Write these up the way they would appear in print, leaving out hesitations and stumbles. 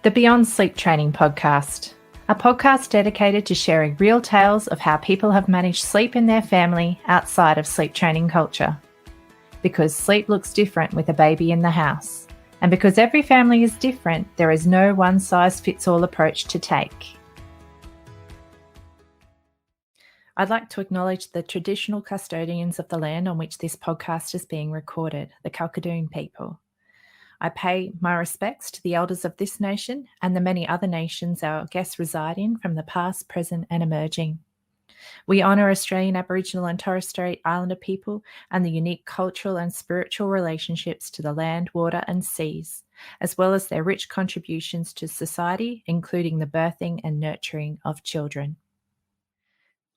The Beyond Sleep Training Podcast, a podcast dedicated to sharing real tales of how people have managed sleep in their family outside of sleep training culture. Because sleep looks different with a baby in the house, and because every family is different, there is no one-size-fits-all approach to take. I'd like to acknowledge the traditional custodians of the land on which this podcast is being recorded, the Kalkadoon people. I pay my respects to the elders of this nation and the many other nations our guests reside in from the past, present and emerging. We honour Australian Aboriginal and Torres Strait Islander people and the unique cultural and spiritual relationships to the land, water and seas, as well as their rich contributions to society, including the birthing and nurturing of children.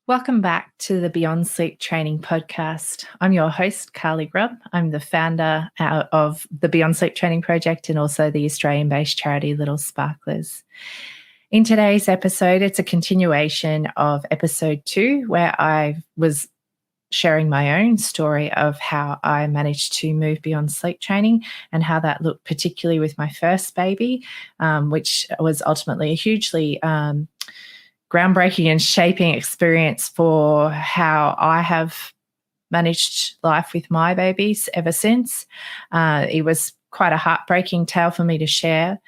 Welcome back to the Beyond Sleep Training Podcast. I'm your host, Carly Grubb. I'm the founder of the Beyond Sleep Training Project and also the Australian-based charity Little Sparklers. In today's episode, it's a continuation of episode 2, where I was sharing my own story of how I managed to move beyond sleep training and how that looked, particularly with my first baby, which was ultimately a hugely groundbreaking and shaping experience for how I have managed life with my babies ever since. It was quite a heartbreaking tale for me to share.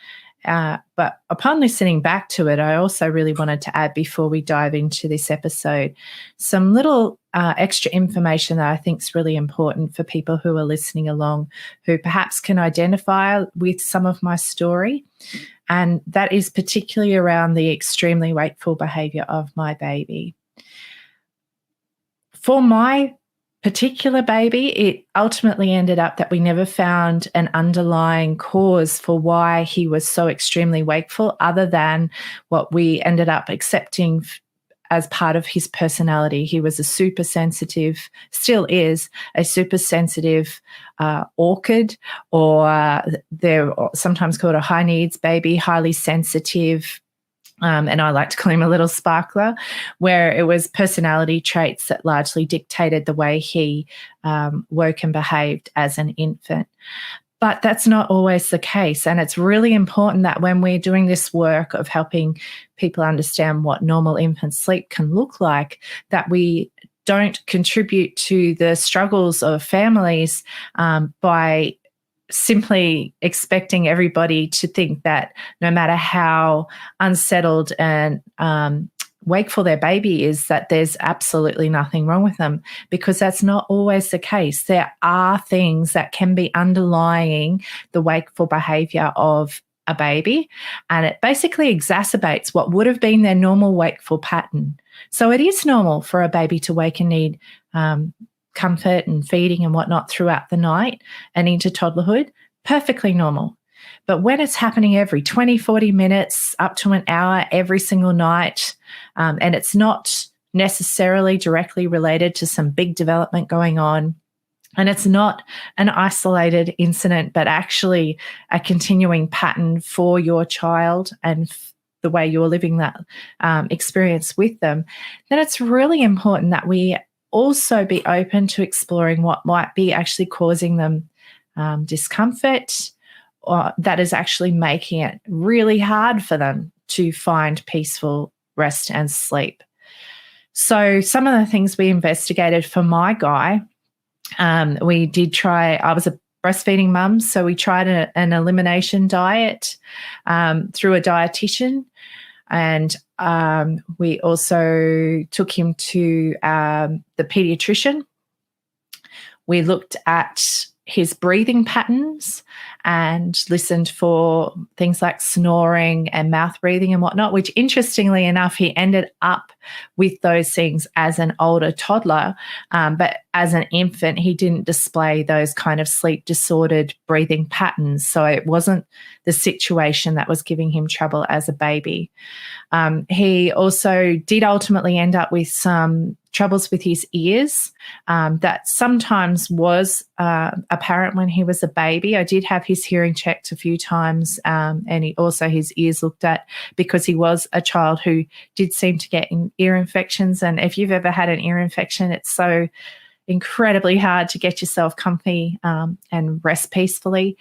But upon listening back to it, I also really wanted to add, before we dive into this episode, some little extra information that I think is really important for people who are listening along, who perhaps can identify with some of my story. And that is particularly around the extremely wakeful behaviour of my baby. For my particular baby, it ultimately ended up that we never found an underlying cause for why he was so extremely wakeful, other than what we ended up accepting as part of his personality. He was a super sensitive, still is a super sensitive orchid, or they're sometimes called a high needs baby, highly sensitive. And I like to call him a little sparkler, where it was personality traits that largely dictated the way he woke and behaved as an infant. But that's not always the case. And it's really important that when we're doing this work of helping people understand what normal infant sleep can look like, that we don't contribute to the struggles of families by simply expecting everybody to think that no matter how unsettled and wakeful their baby is, that there's absolutely nothing wrong with them, because that's not always the case. There are things that can be underlying the wakeful behaviour of a baby, and it basically exacerbates what would have been their normal wakeful pattern. So it is normal for a baby to wake and need comfort and feeding and whatnot throughout the night and into toddlerhood. Perfectly normal. But when it's happening every 20, 40 minutes, up to an hour every single night, and it's not necessarily directly related to some big development going on, and it's not an isolated incident, but actually a continuing pattern for your child and the way you're living that experience with them, then it's really important that we also be open to exploring what might be actually causing them discomfort, or that is actually making it really hard for them to find peaceful rest and sleep. So some of the things we investigated for my guy, we did try, I was a breastfeeding mum, so we tried an elimination diet through a dietitian, and we also took him to the paediatrician. We looked at his breathing patterns and listened for things like snoring and mouth breathing and whatnot, which interestingly enough, he ended up with those things as an older toddler. But as an infant, he didn't display those kind of sleep disordered breathing patterns. So it wasn't the situation that was giving him trouble as a baby. He also did ultimately end up with some troubles with his ears that sometimes was apparent when he was a baby. I did have his hearing checked a few times, and his ears looked at, because he was a child who did seem to get ear infections. And if you've ever had an ear infection, it's so incredibly hard to get yourself comfy and rest peacefully.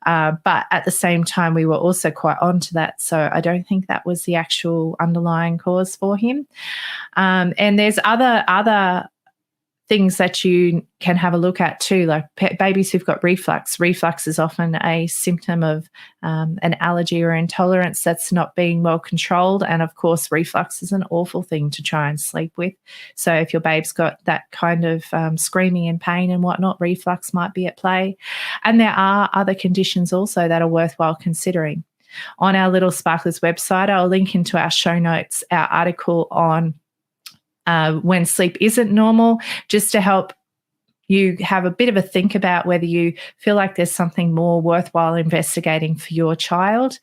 But at the same time, we were also quite onto that. So I don't think that was the actual underlying cause for him. And there's other things that you can have a look at too, like babies who've got reflux. Reflux is often a symptom of an allergy or intolerance that's not being well controlled. And of course, reflux is an awful thing to try and sleep with. So if your babe's got that kind of screaming and pain and whatnot, reflux might be at play. And there are other conditions also that are worthwhile considering. On our Little Sparklers website, I'll link into our show notes, our article on when sleep isn't normal, just to help you have a bit of a think about whether you feel like there's something more worthwhile investigating for your child.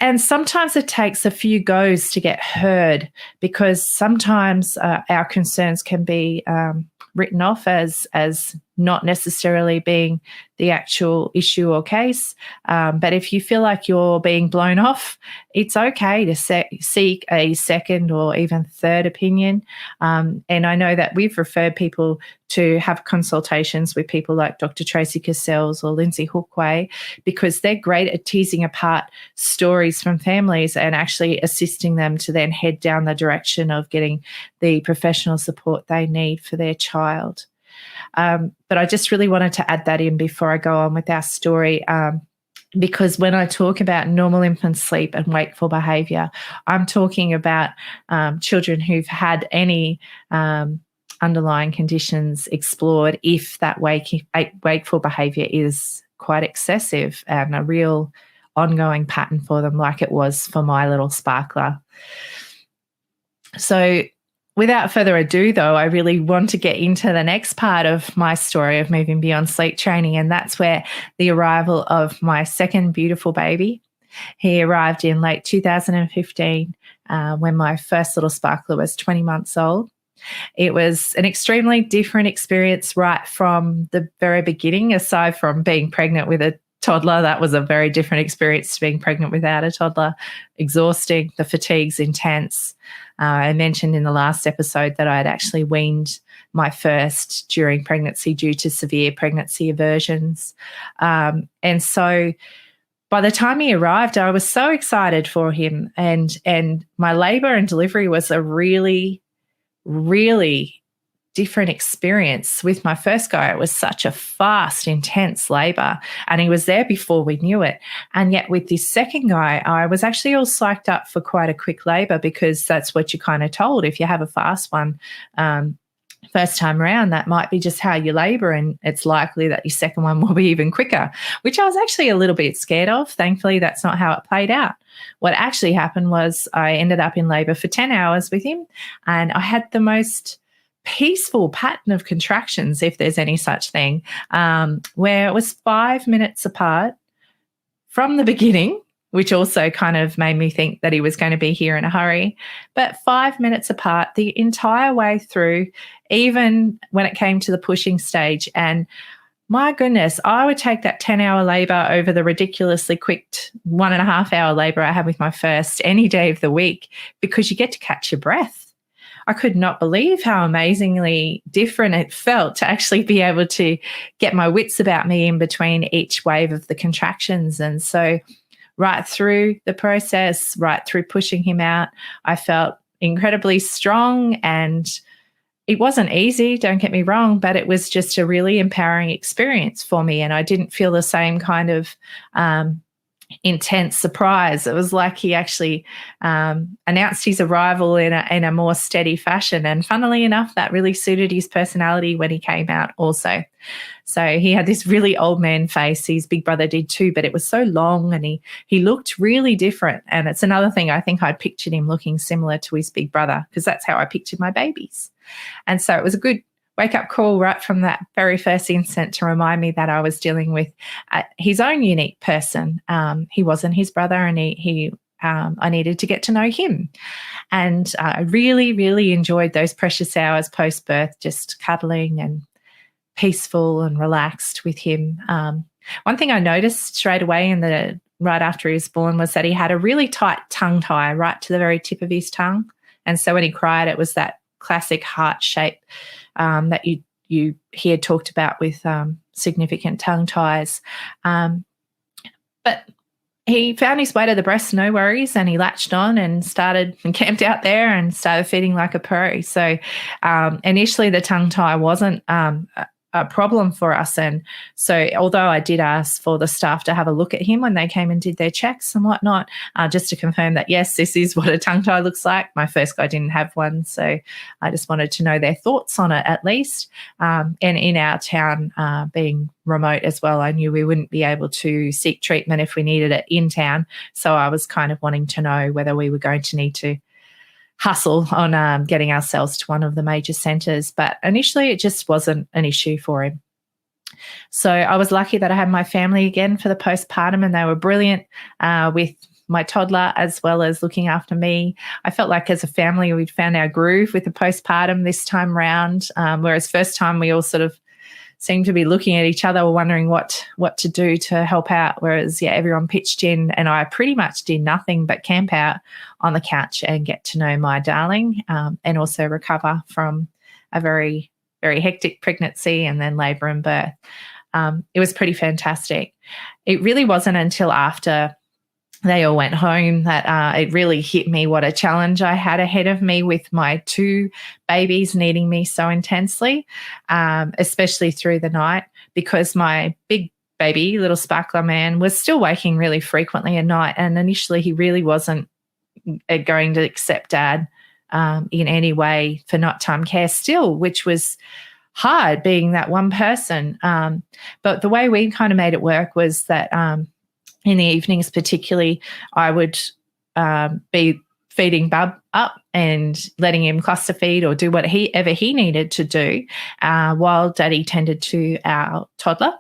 And sometimes it takes a few goes to get heard, because sometimes our concerns can be written off as not necessarily being the actual issue or case. But if you feel like you're being blown off, it's okay to seek a second or even third opinion. And I know that we've referred people to have consultations with people like Dr. Tracy Cassels or Lindsay Hookway, because they're great at teasing apart stories from families and actually assisting them to then head down the direction of getting the professional support they need for their child. But I just really wanted to add that in before I go on with our story, because when I talk about normal infant sleep and wakeful behaviour, I'm talking about children who've had any underlying conditions explored if that wakeful behaviour is quite excessive and a real ongoing pattern for them, like it was for my little sparkler. So without further ado, though, I really want to get into the next part of my story of moving beyond sleep training, and that's where the arrival of my second beautiful baby. He arrived in late 2015 when my first little sparkler was 20 months old. It was an extremely different experience right from the very beginning. Aside from being pregnant with a toddler, that was a very different experience to being pregnant without a toddler. Exhausting, the fatigue's intense. I mentioned in the last episode that I had actually weaned my first during pregnancy due to severe pregnancy aversions. And so by the time he arrived, I was so excited for him. And my labour and delivery was a really, really different experience. With my first guy, it was such a fast, intense labour, and he was there before we knew it. And yet with this second guy, I was actually all psyched up for quite a quick labour, because that's what you're kind of told. If you have a fast one first time around, that might be just how you labour, and it's likely that your second one will be even quicker, which I was actually a little bit scared of. Thankfully, that's not how it played out. What actually happened was I ended up in labour for 10 hours with him, and I had the most peaceful pattern of contractions, if there's any such thing, where it was 5 minutes apart from the beginning, which also kind of made me think that he was going to be here in a hurry, but 5 minutes apart the entire way through, even when it came to the pushing stage. And my goodness, I would take that 10-hour labour over the ridiculously quick 1.5 hour labour I had with my first any day of the week, because you get to catch your breath. I could not believe how amazingly different it felt to actually be able to get my wits about me in between each wave of the contractions. And so right through the process, right through pushing him out, I felt incredibly strong. And it wasn't easy, don't get me wrong, but it was just a really empowering experience for me. And I didn't feel the same kind of intense surprise. It was like he actually announced his arrival in a more steady fashion. And funnily enough, that really suited his personality when he came out also. So he had this really old man face. His big brother did too, but it was so long, and he looked really different. And it's another thing, I think I'd pictured him looking similar to his big brother, because that's how I pictured my babies. And so it was a good wake-up call right from that very first instant to remind me that I was dealing with his own unique person. He wasn't his brother, and I needed to get to know him. And I really, really enjoyed those precious hours post-birth, just cuddling and peaceful and relaxed with him. One thing I noticed straight away right after he was born was that he had a really tight tongue tie right to the very tip of his tongue. And so when he cried, it was that classic heart shape that you he had talked about with significant tongue ties. But he found his way to the breast, no worries, and he latched on and started and camped out there and started feeding like a pro. So initially the tongue tie wasn't a problem for us. And so although I did ask for the staff to have a look at him when they came and did their checks and whatnot, just to confirm that, yes, this is what a tongue tie looks like. My first guy didn't have one, so I just wanted to know their thoughts on it at least. And in our town, being remote as well, I knew we wouldn't be able to seek treatment if we needed it in town. So I was kind of wanting to know whether we were going to need to hustle on getting ourselves to one of the major centres. But initially it just wasn't an issue for him. So I was lucky that I had my family again for the postpartum, and they were brilliant with my toddler as well as looking after me. I felt like as a family we'd found our groove with the postpartum this time round, whereas first time we all sort of seemed to be looking at each other, wondering what to do to help out, whereas, everyone pitched in and I pretty much did nothing but camp out on the couch and get to know my darling, and also recover from a very, very hectic pregnancy and then labour and birth. It was pretty fantastic. It really wasn't until after they all went home that it really hit me what a challenge I had ahead of me with my two babies needing me so intensely, especially through the night, because my big baby, little sparkler man, was still waking really frequently at night. And initially he really wasn't going to accept Dad in any way for nighttime care still, which was hard being that one person. But the way we kind of made it work was that in the evenings particularly, I would be feeding Bub up and letting him cluster feed or do whatever he needed to do while Daddy tended to our toddler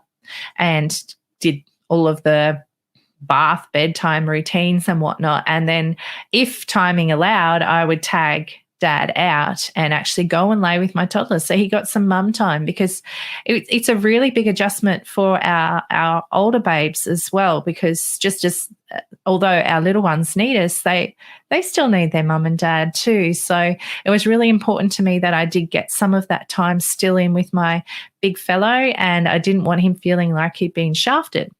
and did all of the bath, bedtime routines and whatnot. And then if timing allowed, I would tag Dad out and actually go and lay with my toddler. So he got some mum time, because it's a really big adjustment for our older babes as well, because just as although our little ones need us, they still need their mum and dad too. So it was really important to me that I did get some of that time still in with my big fellow, and I didn't want him feeling like he'd been shafted.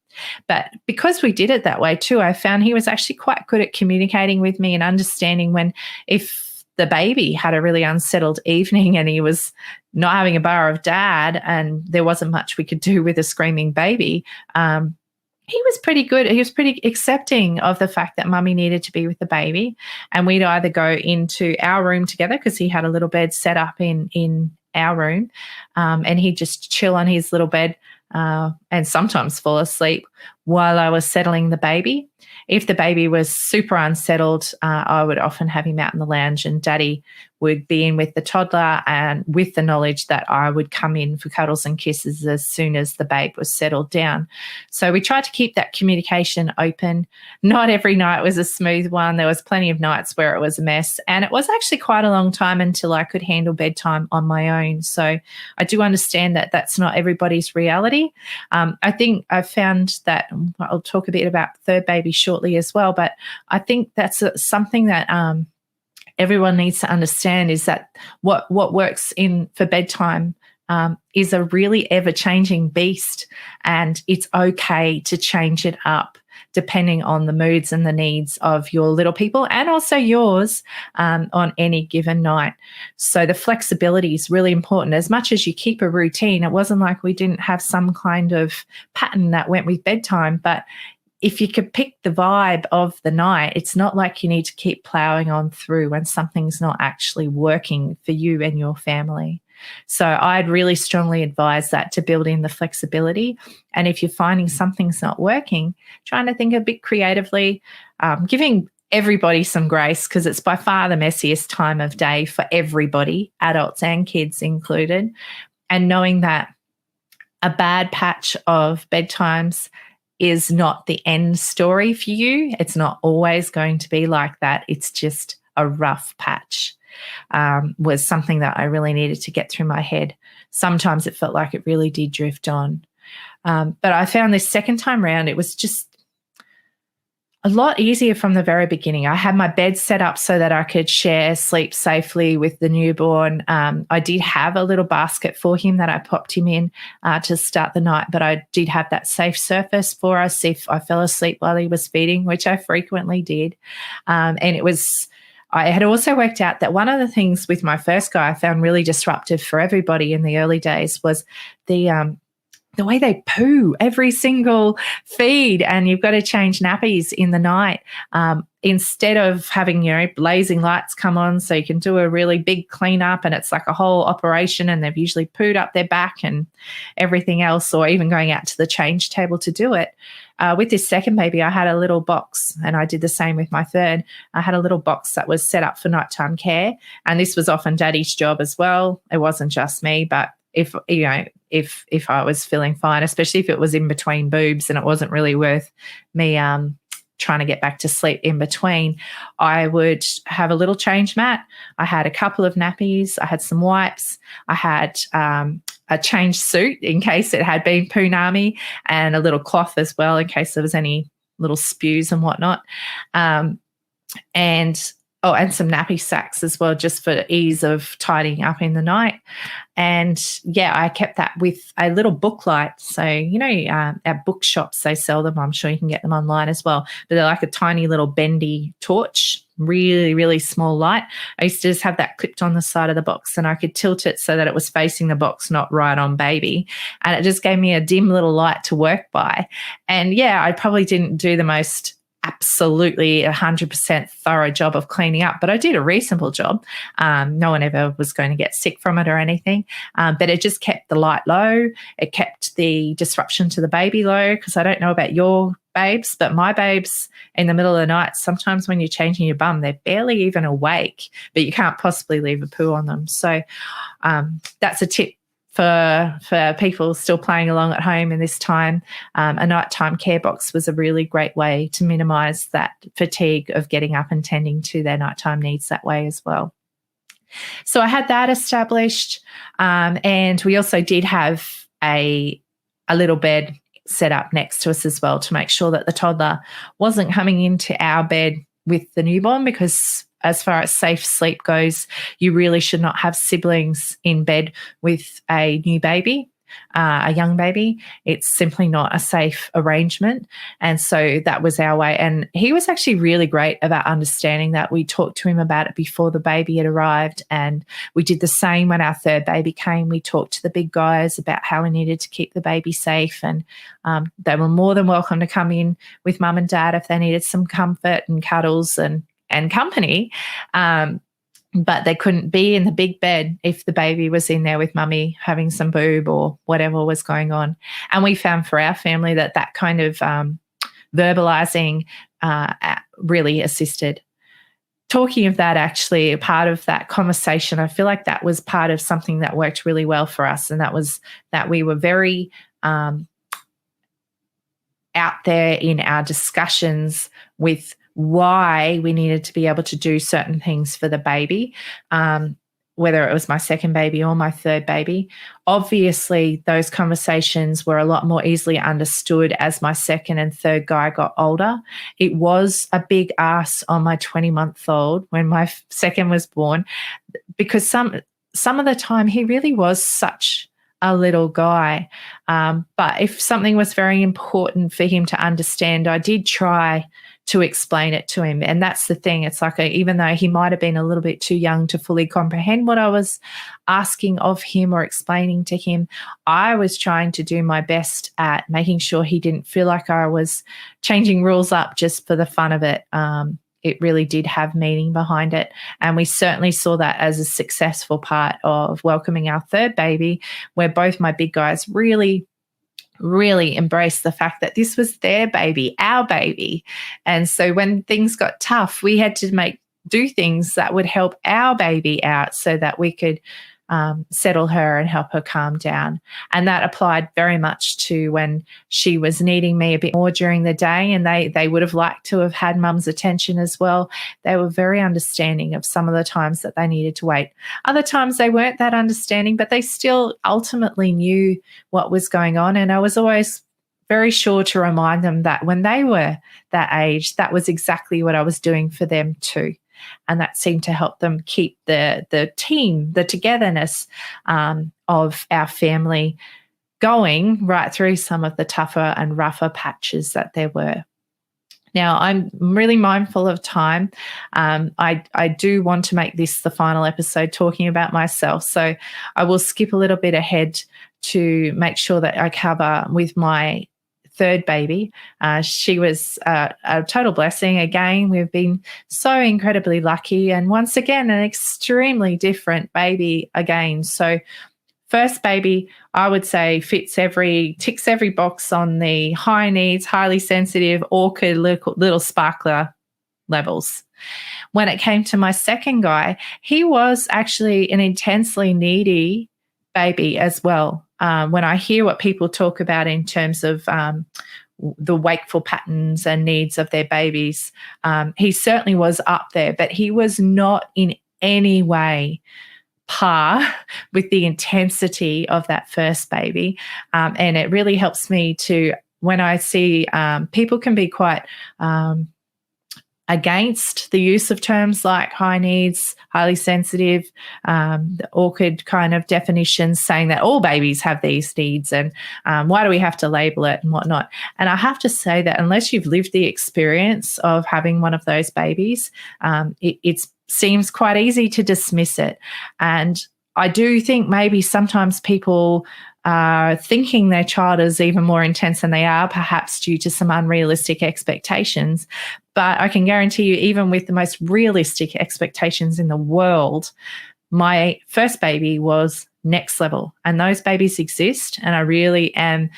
But because we did it that way too, I found he was actually quite good at communicating with me and understanding when if the baby had a really unsettled evening and he was not having a bar of Dad and there wasn't much we could do with a screaming baby, he was pretty good. He was pretty accepting of the fact that Mummy needed to be with the baby, and we'd either go into our room together because he had a little bed set up in our room, and he'd just chill on his little bed and sometimes fall asleep while I was settling the baby. If the baby was super unsettled, I would often have him out in the lounge, and Daddy would be in with the toddler, and with the knowledge that I would come in for cuddles and kisses as soon as the babe was settled down. So we tried to keep that communication open. Not every night was a smooth one. There was plenty of nights where it was a mess, and it was actually quite a long time until I could handle bedtime on my own. So I do understand that that's not everybody's reality. I think I've found that, I'll talk a bit about third baby shortly as well, but I think that's something that everyone needs to understand, is that what works for bedtime is a really ever-changing beast, and it's okay to change it up depending on the moods and the needs of your little people and also yours on any given night. So the flexibility is really important. As much as you keep a routine, it wasn't like we didn't have some kind of pattern that went with bedtime, but if you could pick the vibe of the night, it's not like you need to keep plowing on through when something's not actually working for you and your family. So I'd really strongly advise that, to build in the flexibility. And if you're finding something's not working, trying to think a bit creatively, giving everybody some grace, because it's by far the messiest time of day for everybody, adults and kids included, and knowing that a bad patch of bedtimes is not the end story for you. It's not always going to be like that. It's just a rough patch, was something that I really needed to get through my head. Sometimes it felt like it really did drift on. But I found this second time round, it was just, A lot easier from the very beginning. I had my bed set up so that I could share sleep safely with the newborn. I did have a little basket for him that I popped him in to start the night, but I did have that safe surface for us if I fell asleep while he was feeding, which I frequently did. I had also worked out that one of the things with my first guy I found really disruptive for everybody in the early days was the way they poo every single feed, and you've got to change nappies in the night. Instead of having, blazing lights come on so you can do a really big cleanup and it's like a whole operation, and they've usually pooed up their back and everything else, or even going out to the change table to do it. With this second baby, I had a little box, and I did the same with my third. I had a little box that was set up for nighttime care, and this was often Daddy's job as well. It wasn't just me, but if I was feeling fine, especially if it was in between boobs and it wasn't really worth me trying to get back to sleep in between, I would have a little change mat. I had a couple of nappies. I had some wipes. I had a change suit in case it had been poonami, and a little cloth as well in case there was any little spews and whatnot. And some nappy sacks as well, just for ease of tidying up in the night. And I kept that with a little book light. So, at bookshops, they sell them. I'm sure you can get them online as well. But they're like a tiny little bendy torch, really, really small light. I used to just have that clipped on the side of the box, and I could tilt it so that it was facing the box, not right on baby. And it just gave me a dim little light to work by. And I probably didn't do the most absolutely 100% thorough job of cleaning up, but I did a reasonable job. No one ever was going to get sick from it or anything, but it just kept the light low. It kept the disruption to the baby low, because I don't know about your babes, but my babes in the middle of the night, sometimes when you're changing your bum, they're barely even awake, but you can't possibly leave a poo on them. So that's a tip for people still playing along at home in this time. A nighttime care box was a really great way to minimize that fatigue of getting up and tending to their nighttime needs that way as well. So I had that established, and we also did have a little bed set up next to us as well to make sure that the toddler wasn't coming into our bed with the newborn, because as far as safe sleep goes, you really should not have siblings in bed with a new baby, a young baby. It's simply not a safe arrangement. And so that was our way. And he was actually really great about understanding that. We talked to him about it before the baby had arrived, and we did the same when our third baby came. We talked to the big guys about how we needed to keep the baby safe, and they were more than welcome to come in with mum and dad if they needed some comfort and cuddles and company, but they couldn't be in the big bed if the baby was in there with mummy having some boob or whatever was going on. And we found for our family that kind of verbalizing really assisted. Talking of that, actually, a part of that conversation, I feel like that was part of something that worked really well for us, and that was that we were very out there in our discussions with why we needed to be able to do certain things for the baby, whether it was my second baby or my third baby. Obviously, those conversations were a lot more easily understood as my second and third guy got older. It was a big ask on my 20-month-old when my second was born, because some of the time he really was such a little guy. But if something was very important for him to understand, I did try to explain it to him. And that's the thing. It's like, even though he might have been a little bit too young to fully comprehend what I was asking of him or explaining to him, I was trying to do my best at making sure he didn't feel like I was changing rules up just for the fun of it. It really did have meaning behind it. And we certainly saw that as a successful part of welcoming our third baby, where both my big guys really embraced the fact that this was their baby, our baby. And so when things got tough, we had to do things that would help our baby out so that we could settle her and help her calm down. And that applied very much to when she was needing me a bit more during the day, and they would have liked to have had mum's attention as well. They were very understanding of some of the times that they needed to wait. Other times they weren't that understanding, but they still ultimately knew what was going on. And I was always very sure to remind them that when they were that age, that was exactly what I was doing for them too. And that seemed to help them keep the team, the togetherness of our family going right through some of the tougher and rougher patches that there were. Now, I'm really mindful of time. I do want to make this the final episode talking about myself. So I will skip a little bit ahead to make sure that I cover with my third baby. She was a total blessing. Again, we've been so incredibly lucky. And once again, an extremely different baby again. So first baby, I would say ticks every box on the high needs, highly sensitive, awkward, little sparkler levels. When it came to my second guy, he was actually an intensely needy baby as well. When I hear what people talk about in terms of the wakeful patterns and needs of their babies, he certainly was up there, but he was not in any way par with the intensity of that first baby. And it really helps me to, when I see people can be quite against the use of terms like high needs, highly sensitive, the awkward kind of definitions saying that all babies have these needs and why do we have to label it and whatnot. And I have to say that unless you've lived the experience of having one of those babies, it seems quite easy to dismiss it. And I do think maybe sometimes people are thinking their child is even more intense than they are, perhaps due to some unrealistic expectations. But I can guarantee you, even with the most realistic expectations in the world, my first baby was next level. And those babies exist. And I really am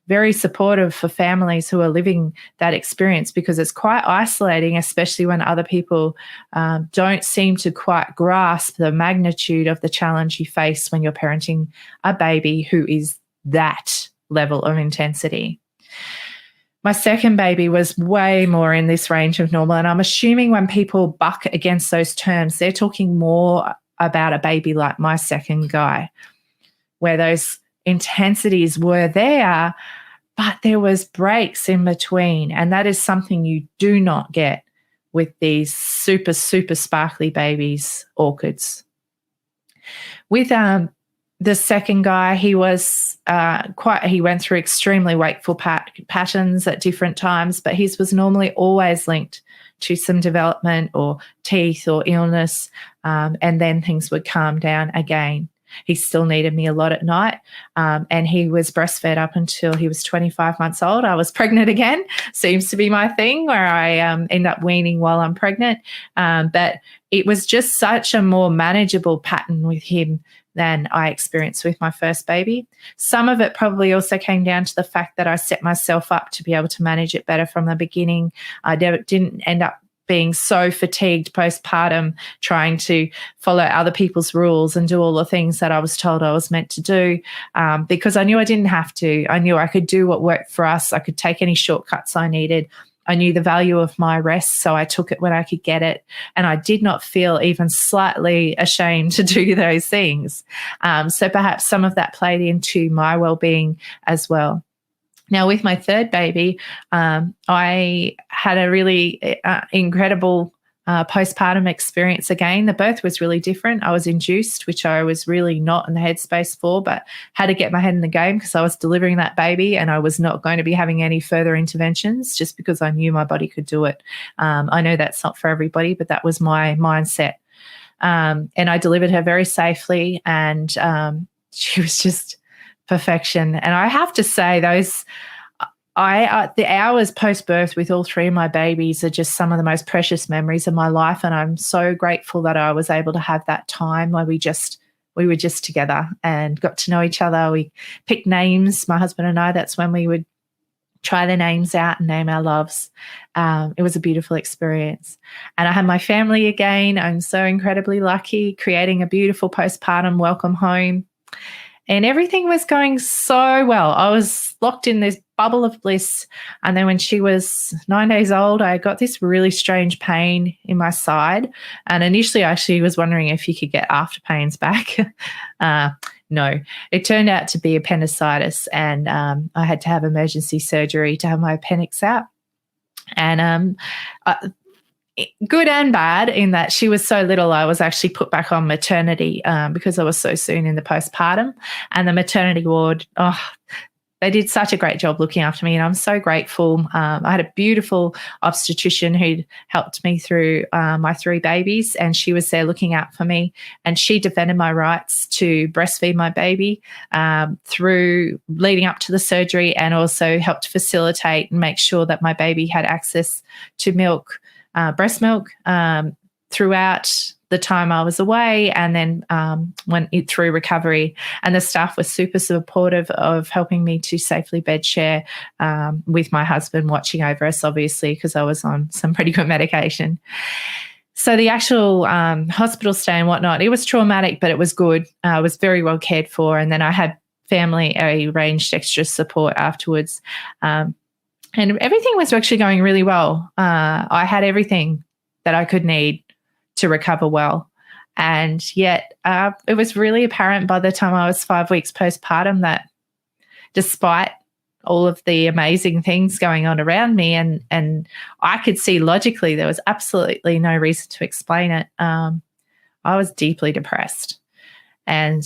very supportive for families who are living that experience, because it's quite isolating, especially when other people don't seem to quite grasp the magnitude of the challenge you face when you're parenting a baby who is that level of intensity. My second baby was way more in this range of normal, and I'm assuming when people buck against those terms, they're talking more about a baby like my second guy, where those intensities were there, but there was breaks in between. And that is something you do not get with these super, super sparkly babies, orchids. With the second guy, he was he went through extremely wakeful patterns at different times, but his was normally always linked to some development or teeth or illness, and then things would calm down again. He still needed me a lot at night, and he was breastfed up until he was 25 months old. I was pregnant again. Seems to be my thing, where I end up weaning while I'm pregnant. But it was just such a more manageable pattern with him than I experienced with my first baby. Some of it probably also came down to the fact that I set myself up to be able to manage it better from the beginning. I didn't end up being so fatigued postpartum, trying to follow other people's rules and do all the things that I was told I was meant to do, because I knew I didn't have to. I knew I could do what worked for us. I could take any shortcuts I needed. I knew the value of my rest, so I took it when I could get it. And I did not feel even slightly ashamed to do those things. So perhaps some of that played into my well-being as well. Now, with my third baby, I had a really incredible postpartum experience again. The birth was really different. I was induced, which I was really not in the headspace for, but had to get my head in the game because I was delivering that baby and I was not going to be having any further interventions just because I knew my body could do it. I know that's not for everybody, but that was my mindset. And I delivered her very safely, and she was just perfection. And I have to say, the hours post-birth with all three of my babies are just some of the most precious memories of my life. And I'm so grateful that I was able to have that time where we were just together and got to know each other. We picked names, my husband and I. That's when we would try their names out and name our loves. It was a beautiful experience. And I had my family again. I'm so incredibly lucky, creating a beautiful postpartum welcome home. And everything was going so well. I was locked in this bubble of bliss. And then when she was 9 days old, I got this really strange pain in my side. And initially, I actually was wondering if you could get after pains back. no, it turned out to be appendicitis, and I had to have emergency surgery to have my appendix out. And good and bad in that she was so little, I was actually put back on maternity because I was so soon in the postpartum. And the maternity ward, they did such a great job looking after me, and I'm so grateful. I had a beautiful obstetrician who'd helped me through my 3 babies, and she was there looking out for me, and she defended my rights to breastfeed my baby through leading up to the surgery, and also helped facilitate and make sure that my baby had access to milk, breast milk, throughout the time I was away, and then through recovery. And the staff was super supportive of helping me to safely bed share with my husband watching over us, obviously, because I was on some pretty good medication. So the actual hospital stay and whatnot, it was traumatic, but it was good. I was very well cared for. And then I had family arranged extra support afterwards. And everything was actually going really well. I had everything that I could need to recover well. And yet it was really apparent by the time I was 5 weeks postpartum that despite all of the amazing things going on around me, and I could see logically there was absolutely no reason to explain it, I was deeply depressed. And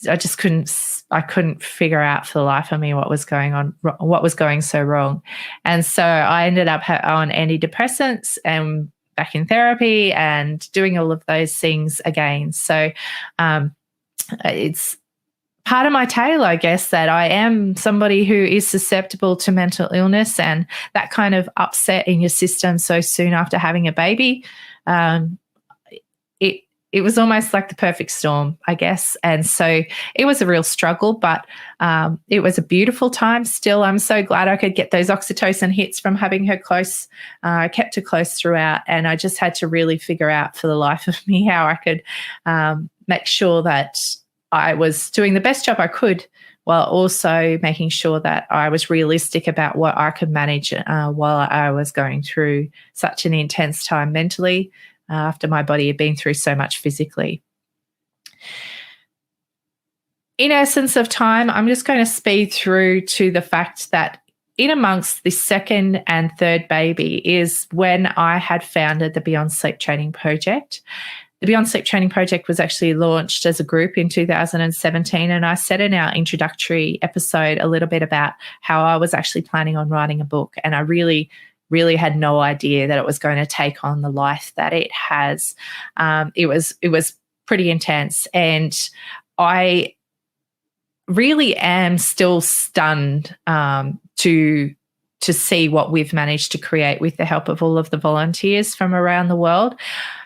I just couldn't figure out for the life of me what was going on, what was going so wrong. And so I ended up on antidepressants and back in therapy and doing all of those things again. So it's part of my tale, I guess, that I am somebody who is susceptible to mental illness, and that kind of upset in your system so soon after having a baby. It was almost like the perfect storm, I guess. And so it was a real struggle, but it was a beautiful time still. I'm so glad I could get those oxytocin hits from having her close. I kept her close throughout, and I just had to really figure out for the life of me how I could make sure that I was doing the best job I could, while also making sure that I was realistic about what I could manage while I was going through such an intense time mentally, after my body had been through so much physically. In essence of time, I'm just going to speed through to the fact that in amongst the second and third baby is when I had founded the Beyond Sleep Training Project. The Beyond Sleep Training Project was actually launched as a group in 2017, and I said in our introductory episode a little bit about how I was actually planning on writing a book, and I really had no idea that it was going to take on the life that it has. It was pretty intense, and I really am still stunned to see what we've managed to create with the help of all of the volunteers from around the world.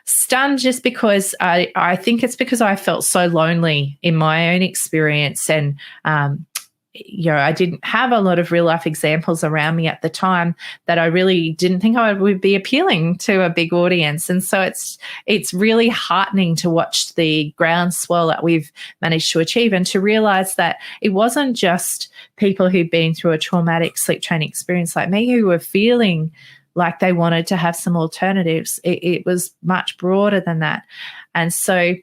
Stunned just because I think it's because I felt so lonely in my own experience, and I didn't have a lot of real life examples around me at the time that I really didn't think I would be appealing to a big audience. And so it's really heartening to watch the groundswell that we've managed to achieve, and to realize that it wasn't just people who'd been through a traumatic sleep training experience like me who were feeling like they wanted to have some alternatives. It was much broader than that. And so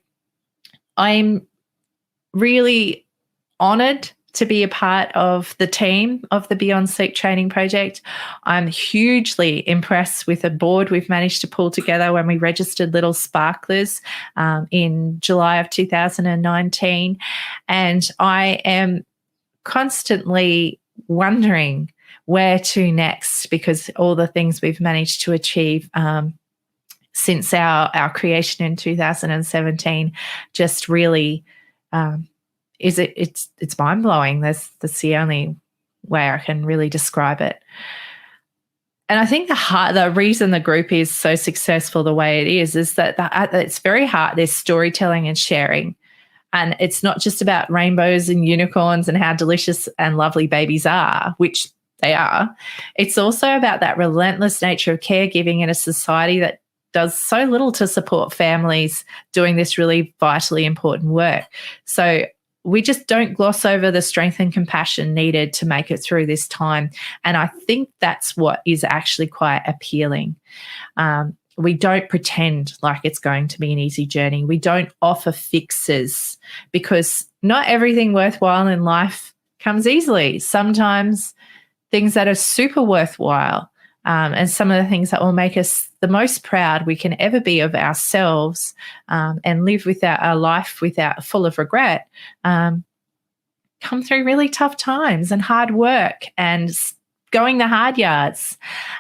I'm really honored to be a part of the team of the Beyond Sleep Training Project. I'm hugely impressed with the board we've managed to pull together when we registered Little Sparklers in July of 2019. And I am constantly wondering where to next, because all the things we've managed to achieve since our creation in 2017 just really it's mind-blowing. That's the only way I can really describe it. And I think the reason the group is so successful the way it is that it's very hard. There's storytelling and sharing. And it's not just about rainbows and unicorns and how delicious and lovely babies are, which they are. It's also about that relentless nature of caregiving in a society that does so little to support families doing this really vitally important work. So we just don't gloss over the strength and compassion needed to make it through this time. And I think that's what is actually quite appealing. we don't pretend like it's going to be an easy journey. We don't offer fixes, because not everything worthwhile in life comes easily. Sometimes things that are super worthwhile, and some of the things that will make us the most proud we can ever be of ourselves, and live without a life full of regret, come through really tough times and hard work and going the hard yards.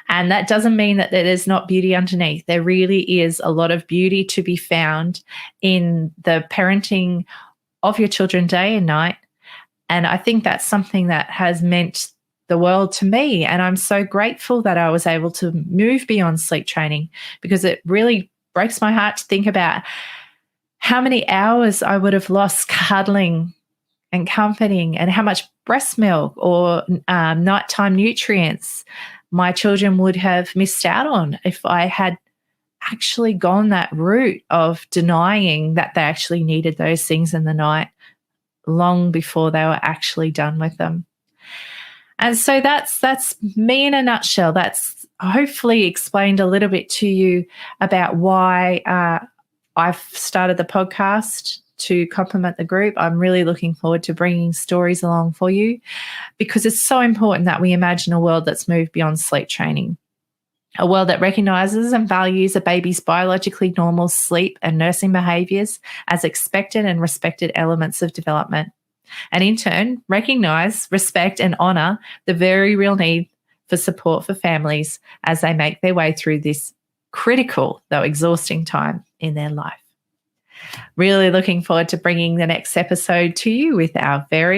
And that doesn't mean that there's not beauty underneath. There really is a lot of beauty to be found in the parenting of your children day and night. And I think that's something that has meant the world to me. And I'm so grateful that I was able to move beyond sleep training, because it really breaks my heart to think about how many hours I would have lost cuddling and comforting, and how much breast milk or nighttime nutrients my children would have missed out on if I had actually gone that route of denying that they actually needed those things in the night long before they were actually done with them. And so that's me in a nutshell. That's hopefully explained a little bit to you about why I've started the podcast to complement the group. I'm really looking forward to bringing stories along for you, because it's so important that we imagine a world that's moved beyond sleep training, a world that recognises and values a baby's biologically normal sleep and nursing behaviours as expected and respected elements of development, and in turn recognise, respect and honour the very real need for support for families as they make their way through this critical, though exhausting, time in their life. Really looking forward to bringing the next episode to you with our very